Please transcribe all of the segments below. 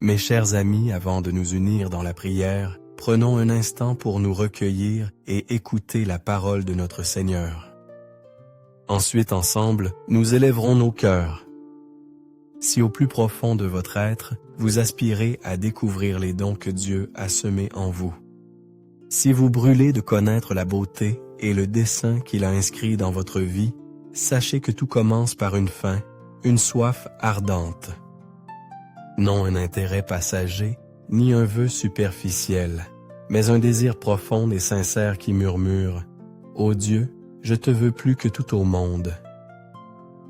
Mes chers amis, avant de nous unir dans la prière, prenons un instant pour nous recueillir et écouter la parole de notre Seigneur. Ensuite, ensemble, nous élèverons nos cœurs. Si au plus profond de votre être, vous aspirez à découvrir les dons que Dieu a semés en vous, si vous brûlez de connaître la beauté et le dessein qu'il a inscrit dans votre vie, sachez que tout commence par une faim, une soif ardente. Non un intérêt passager, ni un vœu superficiel, mais un désir profond et sincère qui murmure « Ô Dieu, je te veux plus que tout au monde ».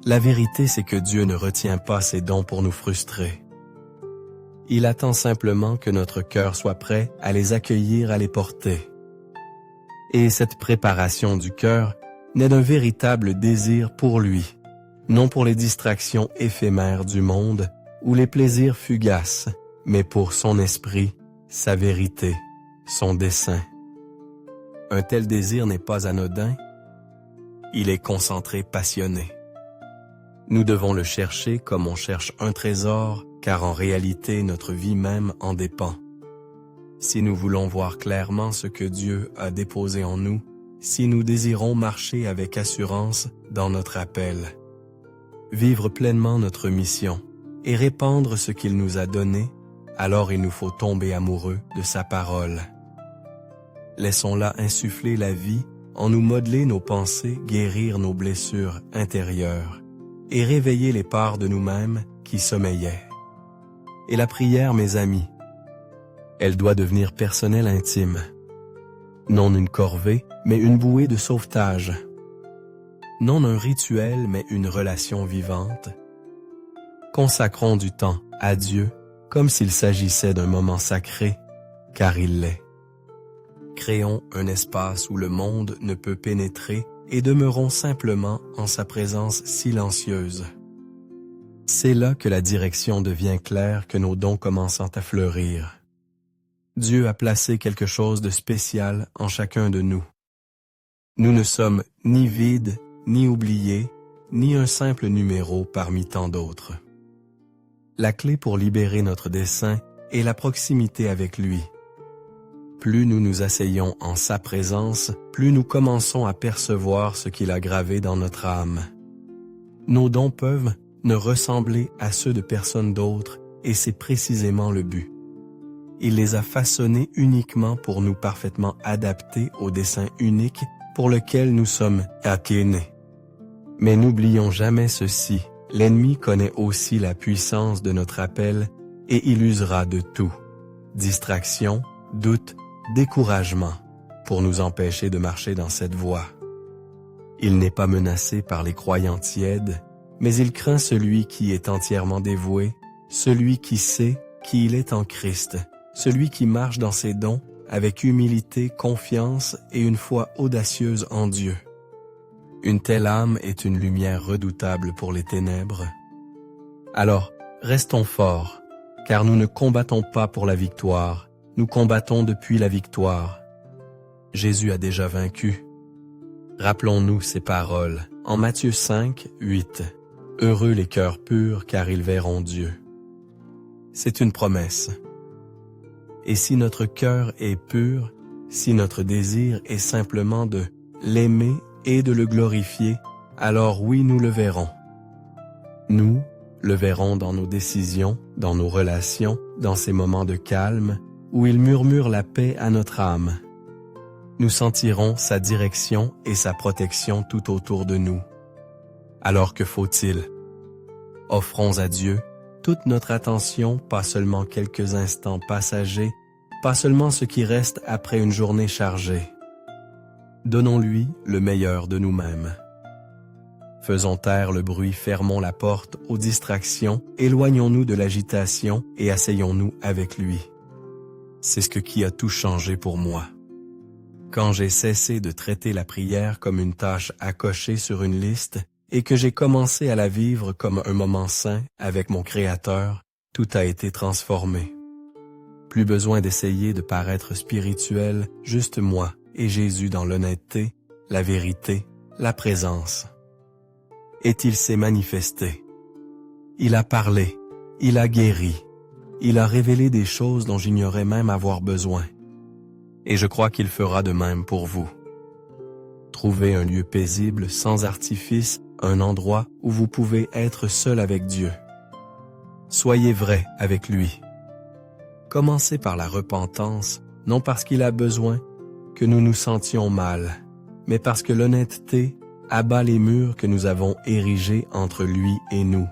La vérité, c'est que Dieu ne retient pas ses dons pour nous frustrer. Il attend simplement que notre cœur soit prêt à les accueillir, à les porter. Et cette préparation du cœur naît d'un véritable désir pour lui, non pour les distractions éphémères du monde ou les plaisirs fugaces, mais pour son esprit, sa vérité, son dessein. Un tel désir n'est pas anodin, il est concentré, passionné. Nous devons le chercher comme on cherche un trésor, car en réalité notre vie même en dépend. Si nous voulons voir clairement ce que Dieu a déposé en nous, si nous désirons marcher avec assurance dans notre appel, vivre pleinement notre mission et répandre ce qu'il nous a donné, alors il nous faut tomber amoureux de sa parole. Laissons-la insuffler la vie, en nous modeler nos pensées, guérir nos blessures intérieures et réveiller les parts de nous-mêmes qui sommeillaient. Et la prière, mes amis, elle doit devenir personnelle, intime. Non une corvée, mais une bouée de sauvetage. Non un rituel, mais une relation vivante. Consacrons du temps à Dieu comme s'il s'agissait d'un moment sacré, car il l'est. Créons un espace où le monde ne peut pénétrer et demeurons simplement en sa présence silencieuse. C'est là que la direction devient claire, que nos dons commencent à fleurir. Dieu a placé quelque chose de spécial en chacun de nous. Nous ne sommes ni vides, ni oubliés, ni un simple numéro parmi tant d'autres. La clé pour libérer notre dessein est la proximité avec lui. Plus nous nous asseyons en sa présence, plus nous commençons à percevoir ce qu'il a gravé dans notre âme. Nos dons peuvent ne ressembler à ceux de personne d'autre, et c'est précisément le but. Il les a façonnés uniquement pour nous, parfaitement adaptés au dessein unique pour lequel nous sommes nés. Mais n'oublions jamais ceci, l'ennemi connaît aussi la puissance de notre appel et il usera de tout, distraction, doute, découragement, pour nous empêcher de marcher dans cette voie. Il n'est pas menacé par les croyants tièdes, mais il craint celui qui est entièrement dévoué, celui qui sait qui il est en Christ, celui qui marche dans ses dons avec humilité, confiance et une foi audacieuse en Dieu. Une telle âme est une lumière redoutable pour les ténèbres. Alors, restons forts, car nous ne combattons pas pour la victoire, nous combattons depuis la victoire. Jésus a déjà vaincu. Rappelons-nous ces paroles en Matthieu 5, 8. « Heureux les cœurs purs, car ils verront Dieu. » C'est une promesse. Et si notre cœur est pur, si notre désir est simplement de l'aimer et de le glorifier, alors oui, nous le verrons. Nous le verrons dans nos décisions, dans nos relations, dans ces moments de calme, où il murmure la paix à notre âme. Nous sentirons sa direction et sa protection tout autour de nous. Alors que faut-il? Offrons à Dieu toute notre attention, pas seulement quelques instants passagers, pas seulement ce qui reste après une journée chargée. Donnons-lui le meilleur de nous-mêmes. Faisons taire le bruit, fermons la porte aux distractions, éloignons-nous de l'agitation et asseyons-nous avec lui. C'est ce qui a tout changé pour moi. Quand j'ai cessé de traiter la prière comme une tâche à cocher sur une liste et que j'ai commencé à la vivre comme un moment saint avec mon Créateur, tout a été transformé. Plus besoin d'essayer de paraître spirituel, juste moi et Jésus dans l'honnêteté, la vérité, la présence. Et il s'est manifesté. Il a parlé, il a guéri. il a révélé des choses dont j'ignorais même avoir besoin. Et je crois qu'il fera de même pour vous. Trouvez un lieu paisible, sans artifice, un endroit où vous pouvez être seul avec Dieu. Soyez vrai avec lui. Commencez par la repentance, non parce qu'il a besoin que nous nous sentions mal, mais parce que l'honnêteté abat les murs que nous avons érigés entre lui et nous.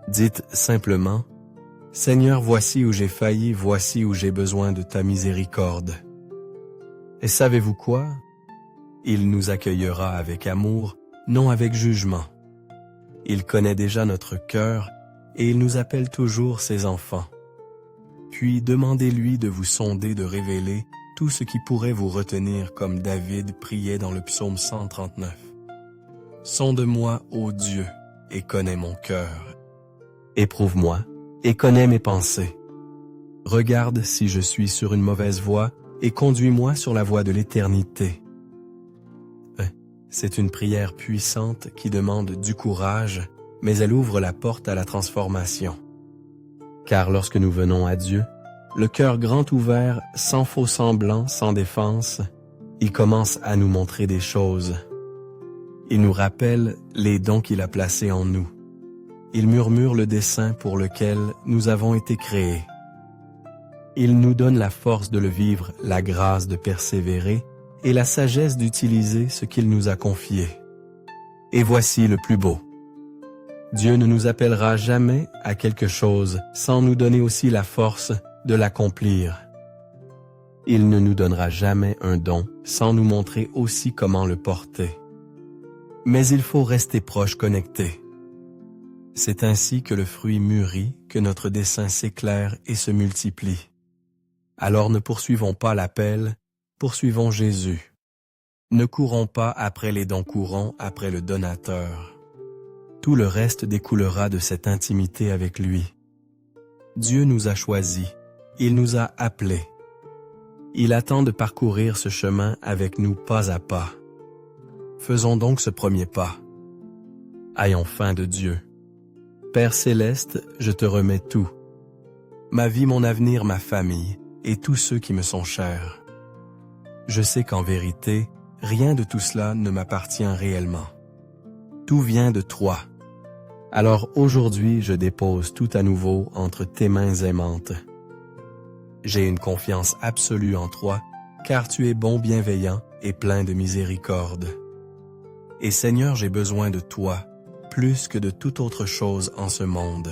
Dites simplement, « Seigneur, voici où j'ai failli, voici où j'ai besoin de ta miséricorde. » Et savez-vous quoi? Il nous accueillera avec amour, non avec jugement. Il connaît déjà notre cœur et il nous appelle toujours ses enfants. Puis demandez-lui de vous sonder, de révéler tout ce qui pourrait vous retenir comme David priait dans le psaume 139. « Sonde-moi, ô Dieu, et connais mon cœur. Éprouve-moi et connais mes pensées. Regarde si je suis sur une mauvaise voie et conduis-moi sur la voie de l'éternité. » C'est une prière puissante qui demande du courage, mais elle ouvre la porte à la transformation. Car lorsque nous venons à Dieu, le cœur grand ouvert, sans faux semblant, sans défense, il commence à nous montrer des choses. Il nous rappelle les dons qu'il a placés en nous. Il murmure le dessein pour lequel nous avons été créés. Il nous donne la force de le vivre, la grâce de persévérer et la sagesse d'utiliser ce qu'il nous a confié. Et voici le plus beau. Dieu ne nous appellera jamais à quelque chose sans nous donner aussi la force de l'accomplir. Il ne nous donnera jamais un don sans nous montrer aussi comment le porter. Mais il faut rester proche, connecté. C'est ainsi que le fruit mûrit, que notre dessein s'éclaire et se multiplie. Alors ne poursuivons pas l'appel, poursuivons Jésus. Ne courons pas après les dons, courons après le donateur. Tout le reste découlera de cette intimité avec lui. Dieu nous a choisis, il nous a appelés. Il attend de parcourir ce chemin avec nous pas à pas. Faisons donc ce premier pas. Ayons faim de Dieu. Père céleste, je te remets tout. Ma vie, mon avenir, ma famille, et tous ceux qui me sont chers. Je sais qu'en vérité, rien de tout cela ne m'appartient réellement. Tout vient de toi. Alors aujourd'hui, je dépose tout à nouveau entre tes mains aimantes. J'ai une confiance absolue en toi, car tu es bon, bienveillant et plein de miséricorde. Et Seigneur, j'ai besoin de toi, plus que de toute autre chose en ce monde.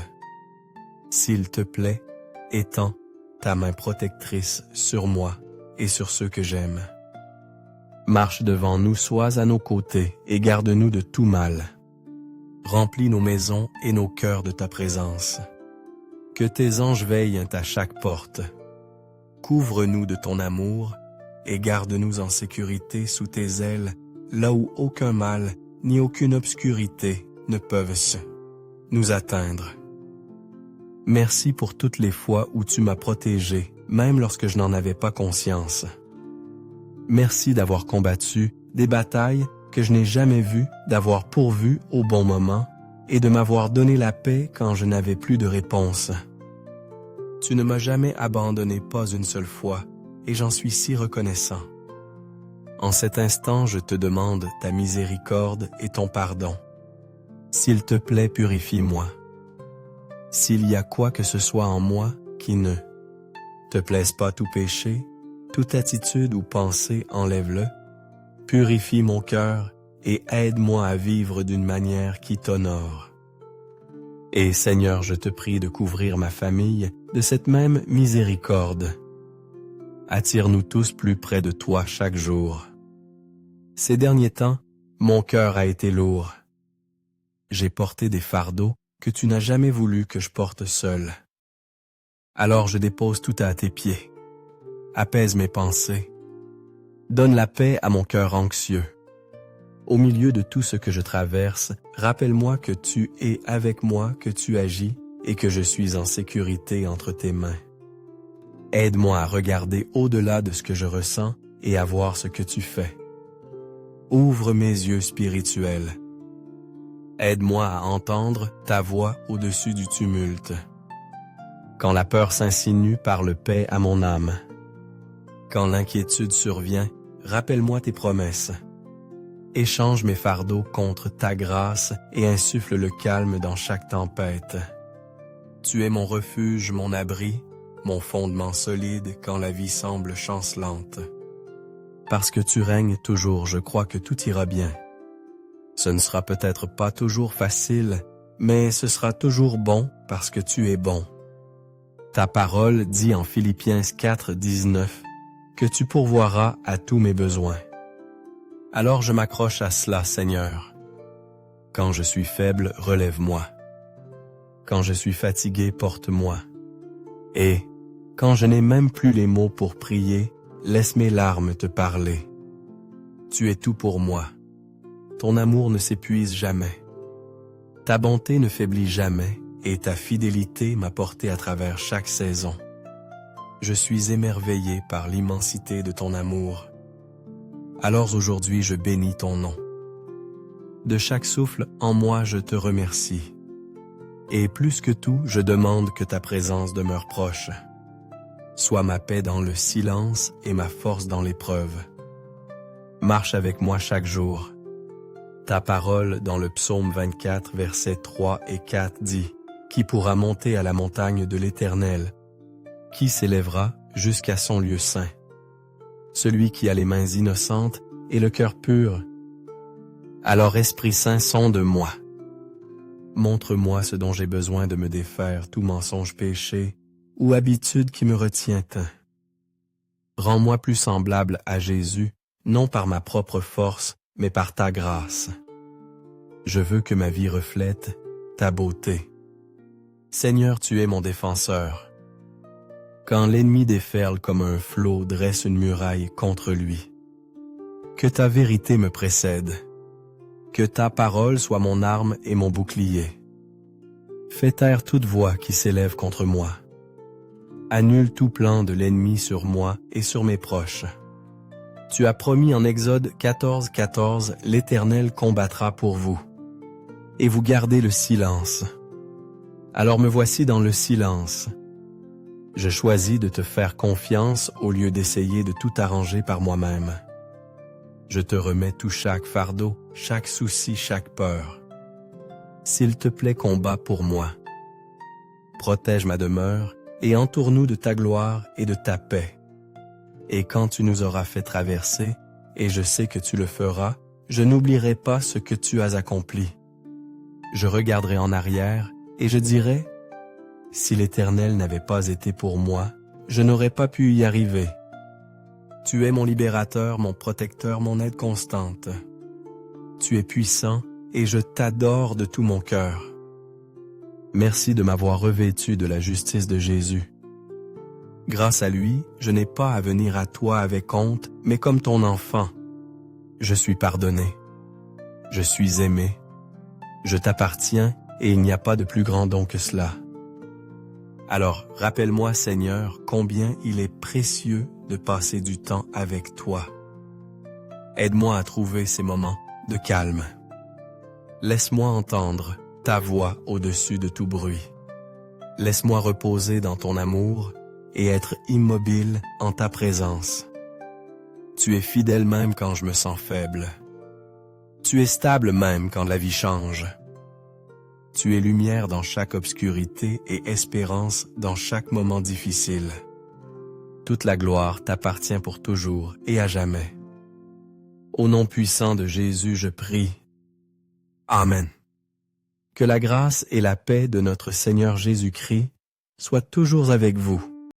S'il te plaît, étends ta main protectrice sur moi et sur ceux que j'aime. Marche devant nous, sois à nos côtés et garde-nous de tout mal. Remplis nos maisons et nos cœurs de ta présence. Que tes anges veillent à chaque porte. Couvre-nous de ton amour et garde-nous en sécurité sous tes ailes, là où aucun mal ni aucune obscurité ne peuvent nous atteindre. Merci pour toutes les fois où tu m'as protégé, même lorsque je n'en avais pas conscience. Merci d'avoir combattu des batailles que je n'ai jamais vues, d'avoir pourvu au bon moment et de m'avoir donné la paix quand je n'avais plus de réponse. Tu ne m'as jamais abandonné, pas une seule fois, et j'en suis si reconnaissant. En cet instant, je te demande ta miséricorde et ton pardon. S'il te plaît, purifie-moi. S'il y a quoi que ce soit en moi qui ne te plaise pas, tout péché, toute attitude ou pensée, enlève-le. Purifie mon cœur et aide-moi à vivre d'une manière qui t'honore. Et Seigneur, je te prie de couvrir ma famille de cette même miséricorde. Attire-nous tous plus près de toi chaque jour. Ces derniers temps, mon cœur a été lourd. J'ai porté des fardeaux que tu n'as jamais voulu que je porte seul. Alors je dépose tout à tes pieds. Apaise mes pensées. Donne la paix à mon cœur anxieux. Au milieu de tout ce que je traverse, rappelle-moi que tu es avec moi, que tu agis et que je suis en sécurité entre tes mains. Aide-moi à regarder au-delà de ce que je ressens et à voir ce que tu fais. Ouvre mes yeux spirituels. Aide-moi à entendre ta voix au-dessus du tumulte. Quand la peur s'insinue, parle paix à mon âme. Quand l'inquiétude survient, rappelle-moi tes promesses. Échange mes fardeaux contre ta grâce et insuffle le calme dans chaque tempête. Tu es mon refuge, mon abri, mon fondement solide quand la vie semble chancelante. Parce que tu règnes toujours, je crois que tout ira bien. Ce ne sera peut-être pas toujours facile, mais ce sera toujours bon parce que tu es bon. Ta parole dit en Philippiens 4:19 que tu pourvoiras à tous mes besoins. Alors je m'accroche à cela, Seigneur. Quand je suis faible, relève-moi. Quand je suis fatigué, porte-moi. Et, quand je n'ai même plus les mots pour prier, laisse mes larmes te parler. Tu es tout pour moi. Ton amour ne s'épuise jamais. Ta bonté ne faiblit jamais, et ta fidélité m'a porté à travers chaque saison. Je suis émerveillé par l'immensité de ton amour. Alors aujourd'hui je bénis ton nom. De chaque souffle en moi je te remercie. Et plus que tout, je demande que ta présence demeure proche. Sois ma paix dans le silence et ma force dans l'épreuve. Marche avec moi chaque jour. Ta parole dans le psaume 24, versets 3 et 4 dit « Qui pourra monter à la montagne de l'Éternel? Qui s'élèvera jusqu'à son lieu saint? Celui qui a les mains innocentes et le cœur pur. Alors Esprit Saint, sonde moi. Montre-moi ce dont j'ai besoin de me défaire, tout mensonge péché ou habitude qui me retient. Rends-moi plus semblable à Jésus, non par ma propre force, mais par ta grâce. Je veux que ma vie reflète ta beauté. Seigneur, tu es mon défenseur. Quand l'ennemi déferle comme un flot, dresse une muraille contre lui. Que ta vérité me précède. Que ta parole soit mon arme et mon bouclier. Fais taire toute voix qui s'élève contre moi. Annule tout plan de l'ennemi sur moi et sur mes proches. Tu as promis en Exode 14:14, l'Éternel combattra pour vous. Et vous gardez le silence. Alors me voici dans le silence. Je choisis de te faire confiance au lieu d'essayer de tout arranger par moi-même. Je te remets tout chaque fardeau, chaque souci, chaque peur. S'il te plaît, combat pour moi. Protège ma demeure et entoure-nous de ta gloire et de ta paix. Et quand tu nous auras fait traverser, et je sais que tu le feras, je n'oublierai pas ce que tu as accompli. Je regarderai en arrière et je dirai, si l'Éternel n'avait pas été pour moi, je n'aurais pas pu y arriver. Tu es mon libérateur, mon protecteur, mon aide constante. Tu es puissant et je t'adore de tout mon cœur. Merci de m'avoir revêtu de la justice de Jésus. Grâce à lui, je n'ai pas à venir à toi avec honte, mais comme ton enfant. Je suis pardonné. Je suis aimé. Je t'appartiens et il n'y a pas de plus grand don que cela. Alors, rappelle-moi, Seigneur, combien il est précieux de passer du temps avec toi. Aide-moi à trouver ces moments de calme. Laisse-moi entendre ta voix au-dessus de tout bruit. Laisse-moi reposer dans ton amour et être immobile en ta présence. Tu es fidèle même quand je me sens faible. Tu es stable même quand la vie change. Tu es lumière dans chaque obscurité et espérance dans chaque moment difficile. Toute la gloire t'appartient pour toujours et à jamais. Au nom puissant de Jésus, je prie. Amen. Que la grâce et la paix de notre Seigneur Jésus-Christ soient toujours avec vous.